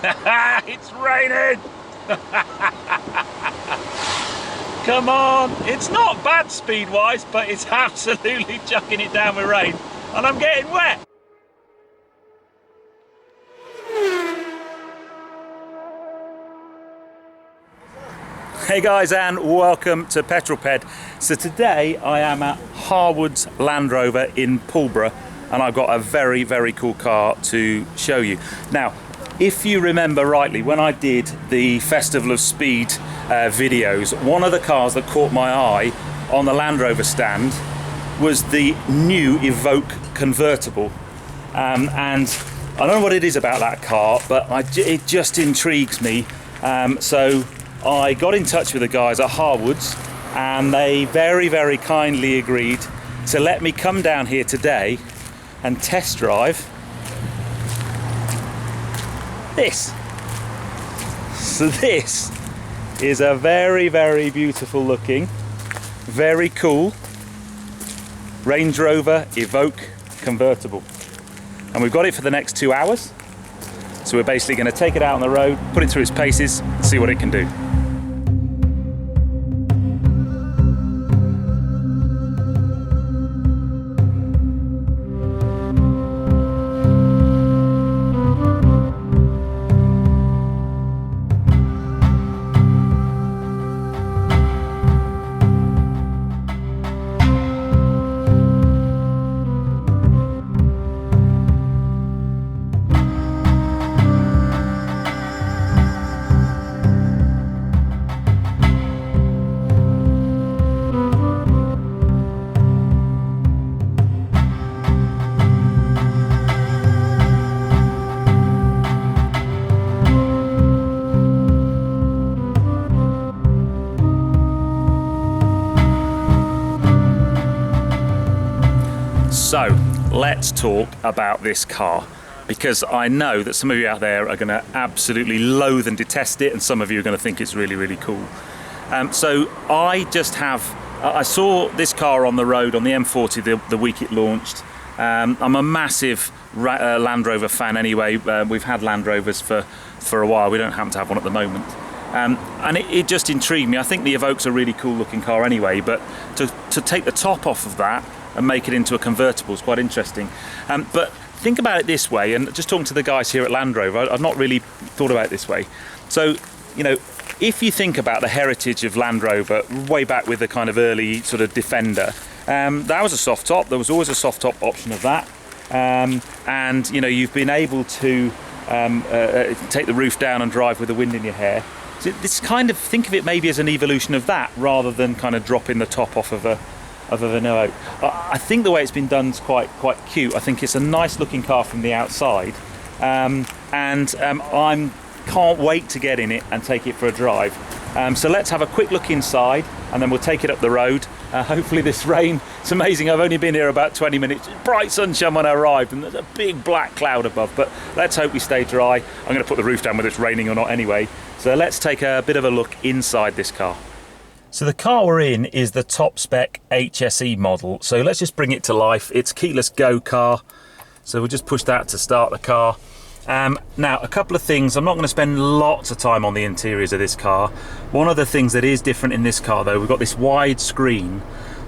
It's raining! Come on! It's not bad speed-wise, but it's absolutely chucking it down with rain. And I'm getting wet! Hey guys, and welcome to Petrol. So today I am at Harwoods Land Rover in Pulborough, and I've got a very, very cool car to show you. Now, if you remember rightly, when I did the Festival of Speed videos, one of the cars that caught my eye on the Land Rover stand was the new Evoque Convertible. And I don't know what it is about that car, but it just intrigues me. So I got in touch with the guys at Harwoods, and they very, very kindly agreed to let me come down here today and test drive this. So this is a very, very beautiful looking, very cool Range Rover Evoque Convertible. And we've got it for the next 2 hours. So we're basically going to take it out on the road, put it through its paces, and see what it can do. So let's talk about this car, because I know that some of you out there are going to absolutely loathe and detest it, and some of you are going to think it's really, really cool. So I saw this car on the road on the M40 the week it launched. I'm a massive Land Rover fan anyway. We've had Land Rovers for a while. We don't happen to have one at the moment. And it just intrigued me. I think the Evoque's a really cool looking car anyway, but to take the top off of that and make it into a convertible is quite interesting. But think about it this way, and just talking to the guys here at Land Rover, I've not really thought about it this way. So, you know, if you think about the heritage of Land Rover way back with the kind of early sort of Defender, that was a soft top. There was always a soft top option of that. And, you know, you've been able to take the roof down and drive with the wind in your hair. So this kind of, think of it maybe as an evolution of that, rather than kind of dropping the top off of a vanilla. I think the way it's been done is quite cute. I think it's a nice looking car from the outside, and I can't wait to get in it and take it for a drive. So let's have a quick look inside, and then we'll take it up the road. Hopefully this rain, it's amazing, I've only been here about 20 minutes, bright sunshine when I arrived, and there's a big black cloud above, but let's hope we stay dry. I'm going to put the roof down whether it's raining or not anyway. So let's take a bit of a look inside this car. So the car we're in is the top spec HSE model. So let's just bring it to life. It's keyless go car. So we'll just push that to start the car. Now, a couple of things. I'm not going to spend lots of time on the interiors of this car. One of the things that is different in this car, though, we've got this wide screen,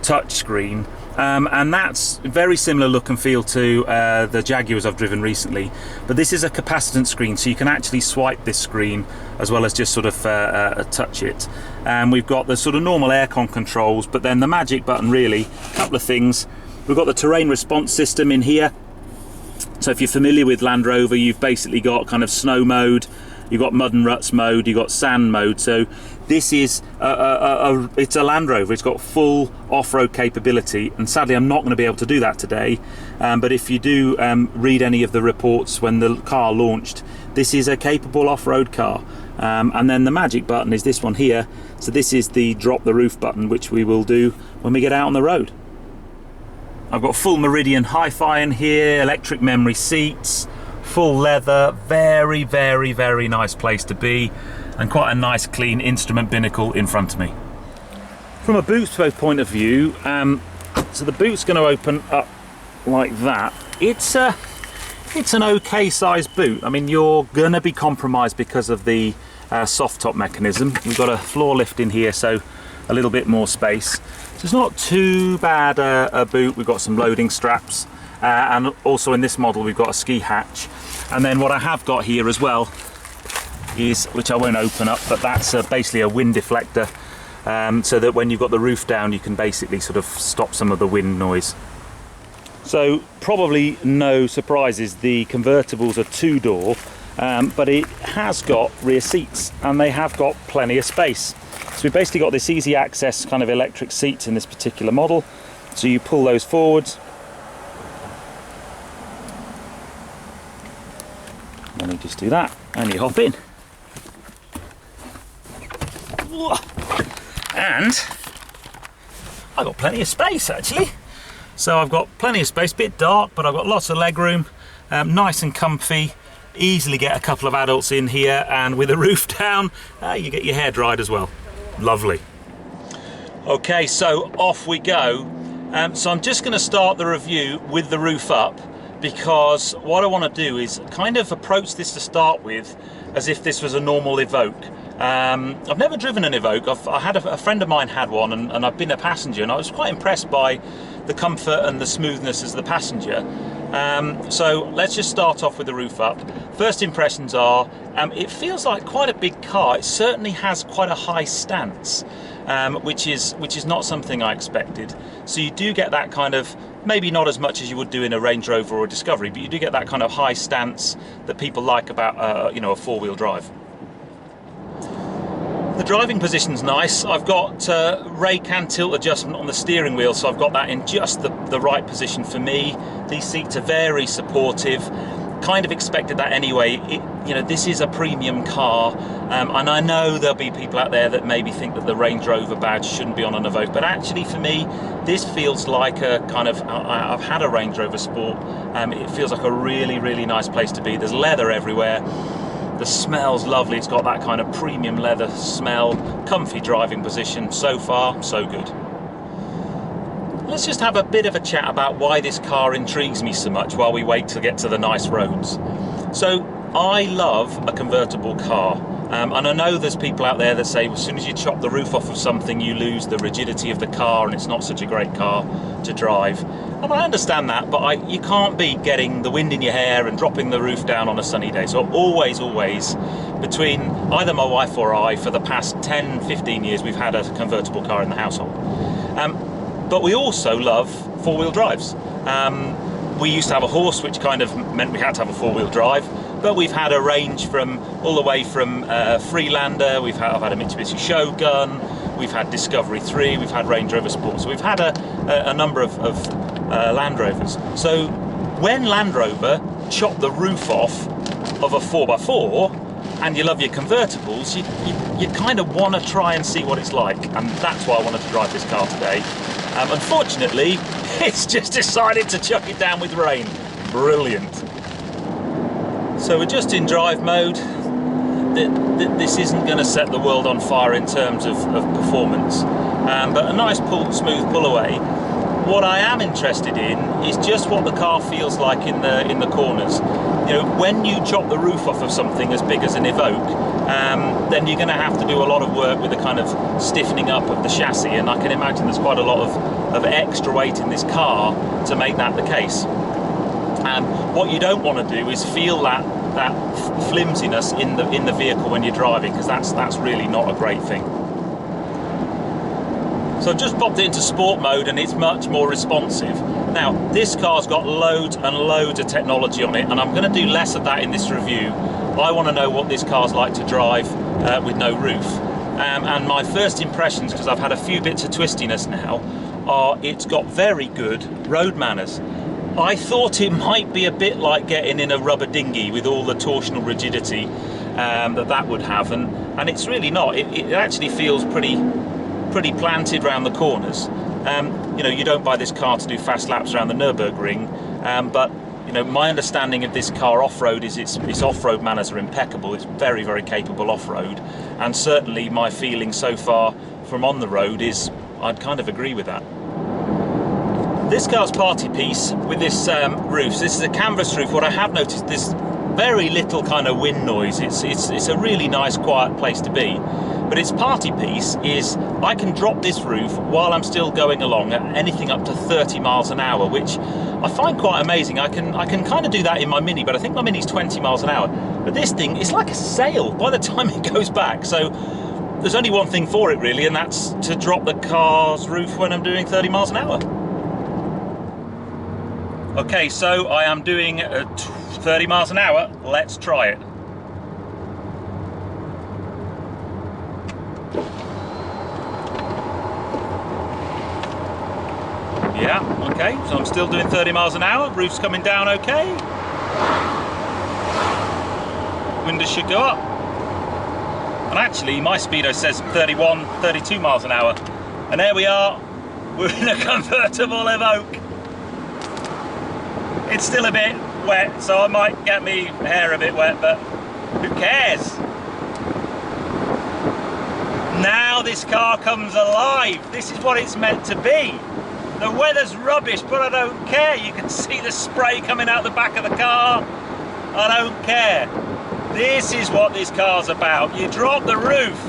touch screen, and that's very similar look and feel to the Jaguars I've driven recently. But this is a capacitance screen, so you can actually swipe this screen as well as just sort of touch it. And we've got the sort of normal aircon controls, but then the magic button, really, a couple of things. We've got the terrain response system in here. So if you're familiar with Land Rover, you've basically got kind of snow mode, you've got mud and ruts mode, you've got sand mode. So this is it's a Land Rover. It's got full off-road capability, and sadly I'm not going to be able to do that today. But if you do read any of the reports when the car launched, this is a capable off-road car. And then the magic button is this one here. So this is the drop the roof button, which we will do when we get out on the road. I've got full Meridian hi-fi in here, electric memory seats, full leather, very, very, very nice place to be, and quite a nice clean instrument binnacle in front of me. From a boot space point of view, so the boot's going to open up like that. It's it's an okay sized boot. I mean, you're gonna be compromised because of the soft top mechanism. We've got a floor lift in here, so a little bit more space. So it's not too bad a boot. We've got some loading straps, and also in this model we've got a ski hatch. And then what I have got here as well is, which I won't open up, but that's basically a wind deflector, so that when you've got the roof down you can basically sort of stop some of the wind noise. So probably no surprises, the convertibles are 2-door, but it has got rear seats and they have got plenty of space. So we've basically got this easy access kind of electric seats in this particular model. So you pull those forwards. And you just do that and you hop in. And I've got plenty of space actually. So I've got plenty of space, bit dark, but I've got lots of leg room, nice and comfy. Easily get a couple of adults in here, and with the roof down, you get your hair dried as well. Lovely. Okay, so off we go. So I'm just going to start the review with the roof up, because what I want to do is kind of approach this to start with as if this was a normal Evoque. I've never driven an Evoque. I had a friend of mine had one, and I've been a passenger, and I was quite impressed by the comfort and the smoothness as the passenger. So let's just start off with the roof up. First impressions are, it feels like quite a big car. It certainly has quite a high stance, which is not something I expected. So you do get that kind of, maybe not as much as you would do in a Range Rover or a Discovery, but you do get that kind of high stance that people like about you know, a four-wheel drive. The driving position's nice. I've got rake and tilt adjustment on the steering wheel, so I've got that in just the right position for me. These seats are very supportive. Kind of expected that anyway. You know, this is a premium car, and I know there'll be people out there that maybe think that the Range Rover badge shouldn't be on an Evoque, but actually for me, this feels like a kind of, I've had a Range Rover Sport. It feels like a really, really nice place to be. There's leather everywhere. The smell's lovely. It's got that kind of premium leather smell. Comfy driving position. So far, so good. Let's just have a bit of a chat about why this car intrigues me so much while we wait to get to the nice roads. So I love a convertible car, and I know there's people out there that say, well, as soon as you chop the roof off of something you lose the rigidity of the car and it's not such a great car to drive. And I understand that, but you can't be getting the wind in your hair and dropping the roof down on a sunny day. So always, between either my wife or I, for the past 10-15 years, we've had a convertible car in the household. But we also love four-wheel drives. We used to have a horse, which kind of meant we had to have a four-wheel drive, but we've had a range from all the way from Freelander. I've had a Mitsubishi Shogun, we've had Discovery 3, we've had Range Rover Sport, so we've had a number of Land Rovers. So when Land Rover chopped the roof off of a 4x4, and you love your convertibles, you kind of want to try and see what it's like, and that's why I wanted to drive this car today. Unfortunately, it's just decided to chuck it down with rain. Brilliant. So we're just in drive mode. This isn't going to set the world on fire in terms of performance, but a nice smooth pull away. What I am interested in is just what the car feels like in the corners. You know, when you chop the roof off of something as big as an Evoque, then you're going to have to do a lot of work with the kind of stiffening up of the chassis, and I can imagine there's quite a lot of extra weight in this car to make that the case. And what you don't want to do is feel that flimsiness in the vehicle when you're driving, because that's really not a great thing. So I've just popped it into sport mode and it's much more responsive. Now, this car's got loads and loads of technology on it, and I'm going to do less of that in this review. I want to know what this car's like to drive with no roof. And my first impressions, because I've had a few bits of twistiness now, are it's got very good road manners. I thought it might be a bit like getting in a rubber dinghy with all the torsional rigidity that would have, and it's really not. It actually feels pretty planted around the corners. You know, you don't buy this car to do fast laps around the Nürburgring, but you know, my understanding of this car off-road is its off-road manners are impeccable. It's very, very capable off-road, and certainly my feeling so far from on the road is I'd kind of agree with that. This car's party piece with this roof. So this is a canvas roof. What I have noticed, there's very little kind of wind noise. It's a really nice, quiet place to be. But its party piece is I can drop this roof while I'm still going along at anything up to 30 miles an hour, which I find quite amazing. I can kind of do that in my Mini, but I think my Mini's 20 miles an hour. But this thing, it's like a sail by the time it goes back. So there's only one thing for it really, and that's to drop the car's roof when I'm doing 30 miles an hour. Okay, so I am doing 30 miles an hour. Let's try it. Yeah, okay, so I'm still doing 30 miles an hour. Roof's coming down okay. Windows should go up. And actually, my speedo says 31, 32 miles an hour. And there we are. We're in a convertible Evoque. It's still a bit wet, so I might get me hair a bit wet, but who cares? Now this car comes alive. This is what it's meant to be. The weather's rubbish, but I don't care. You can see the spray coming out the back of the car. I don't care. This is what this car's about. You drop the roof,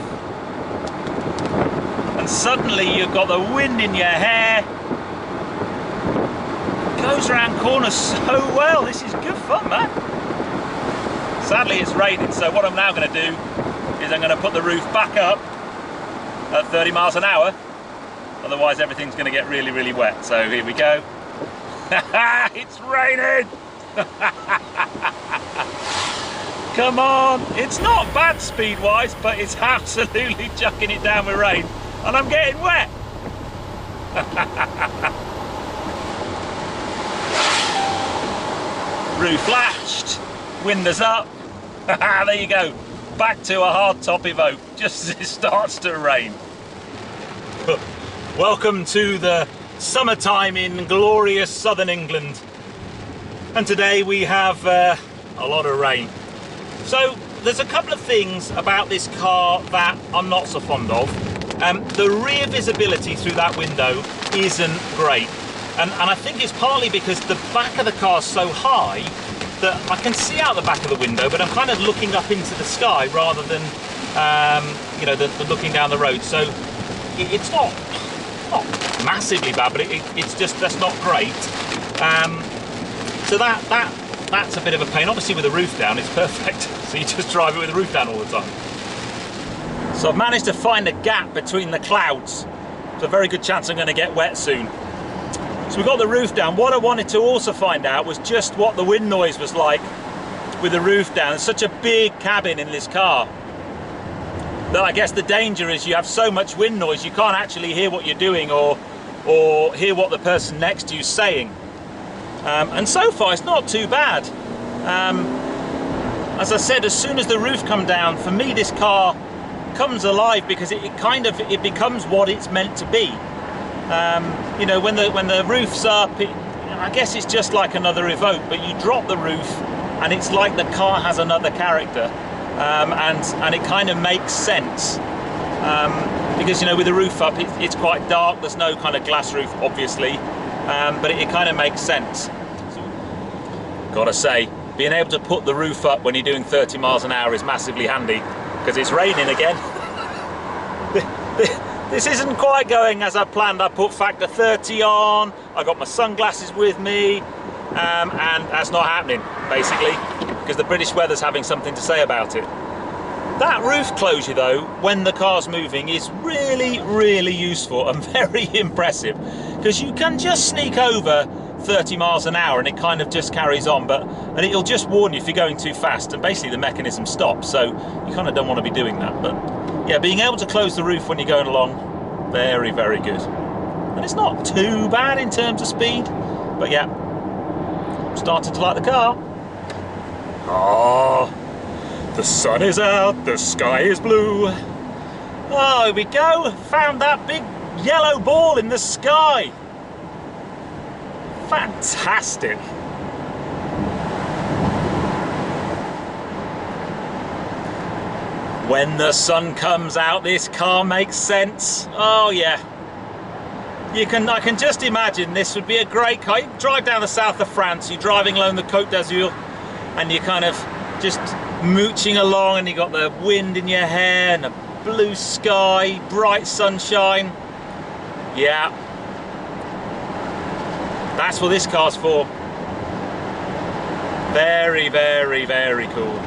and suddenly you've got the wind in your hair. Goes around corners so well. This is good fun, man. Sadly it's raining, so what I'm now going to do is I'm going to put the roof back up at 30 miles an hour, otherwise everything's going to get really, really wet. So here we go. It's raining. Come on. It's not bad speed wise, but it's absolutely chucking it down with rain, and I'm getting wet. Roof latched, windows up. There you go, back to a hardtop Evoque just as it starts to rain. Welcome to the summertime in glorious southern England, and today we have a lot of rain. So there's a couple of things about this car that I'm not so fond of. The rear visibility through that window isn't great. And I think it's partly because the back of the car is so high that I can see out the back of the window, but I'm kind of looking up into the sky rather than, you know, looking down the road. So it's not massively bad, but it's just, that's not great. So that's a bit of a pain. Obviously with the roof down, it's perfect. So you just drive it with the roof down all the time. So I've managed to find a gap between the clouds. There's a very good chance I'm going to get wet soon. So we've got the roof down. What I wanted to also find out was just what the wind noise was like with the roof down. It's such a big cabin in this car that I guess the danger is you have so much wind noise you can't actually hear what you're doing or hear what the person next to you is saying. And so far it's not too bad. As I said, as soon as the roof comes down, for me this car comes alive because it becomes what it's meant to be. You know, when the roof's up, I guess it's just like another Evoque, but you drop the roof and it's like the car has another character, and it kind of makes sense, because, you know, with the roof up it's quite dark, there's no kind of glass roof obviously, but it kind of makes sense. Gotta say, being able to put the roof up when you're doing 30 miles an hour is massively handy, because it's raining again. This isn't quite going as I planned. I put factor 30 on, I got my sunglasses with me, and that's not happening, basically, because the British weather's having something to say about it. That roof closure, though, when the car's moving, is really, really useful and very impressive, because you can just sneak over 30 miles an hour and it kind of just carries on, and it'll just warn you if you're going too fast, and basically the mechanism stops, so you kind of don't want to be doing that. But yeah, being able to close the roof when you're going along, very, very good. And it's not too bad in terms of speed, but yeah, I'm starting to like the car. Oh, the sun is out, the sky is blue. Oh, here we go, found that big yellow ball in the sky. Fantastic. When the sun comes out, this car makes sense. Oh yeah. I can just imagine this would be a great car. You drive down the south of France, you're driving along the Côte d'Azur, and you're kind of just mooching along, and you got the wind in your hair and the blue sky, bright sunshine. Yeah, that's what this car's for. Very, very, very cool.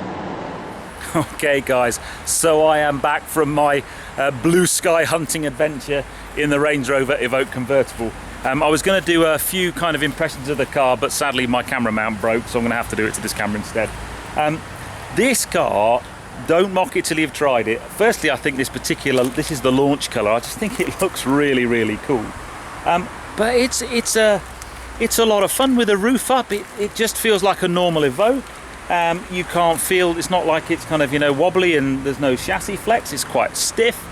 Okay guys, so I am back from my blue sky hunting adventure in the Range Rover Evoque Convertible. I was going to do a few kind of impressions of the car, but sadly my camera mount broke, so I'm going to have to do it to this camera instead. This car, don't mock it till you've tried it. Firstly, I think this is the launch colour. I just think it looks really, really cool. But it's a lot of fun with the roof up. It just feels like a normal Evoque. You can't feel, it's not like it's kind of, you know, wobbly, and there's no chassis flex. It's quite stiff.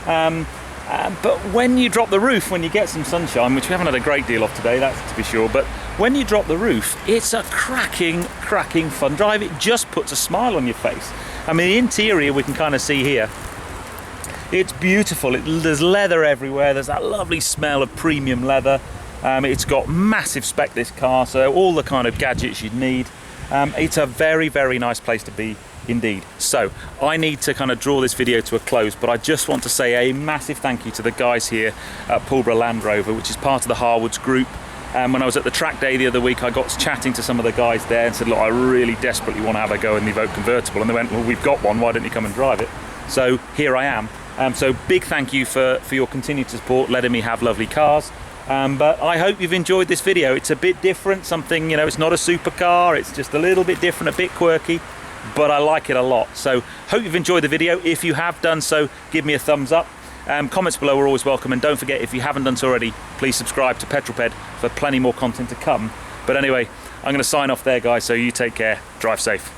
But when you drop the roof, when you get some sunshine, which we haven't had a great deal of today, that's to be sure, but when you drop the roof, it's a cracking fun drive. It just puts a smile on your face. I mean, the interior we can kind of see here. It's beautiful. There's leather everywhere. There's that lovely smell of premium leather. It's got massive spec, this car, so all the kind of gadgets you'd need. It's a very, very nice place to be indeed. So I need to kind of draw this video to a close, but I just want to say a massive thank you to the guys here at Pulborough Land Rover, which is part of the Harwoods group. When I was at the track day the other week, I got chatting to some of the guys there and said, look, I really desperately want to have a go in the Evoque Convertible, and they went, well, we've got one, why don't you come and drive it? So here I am. So big thank you for your continued support, letting me have lovely cars. But I hope you've enjoyed this video. It's a bit different, something, you know, it's not a supercar, it's just a little bit different, a bit quirky, but I like it a lot. So hope you've enjoyed the video. If you have done so, give me a thumbs up. Comments below are always welcome, and don't forget, if you haven't done so already, please subscribe to Petrol for plenty more content to come. But anyway, I'm going to sign off there, guys, so you take care, drive safe.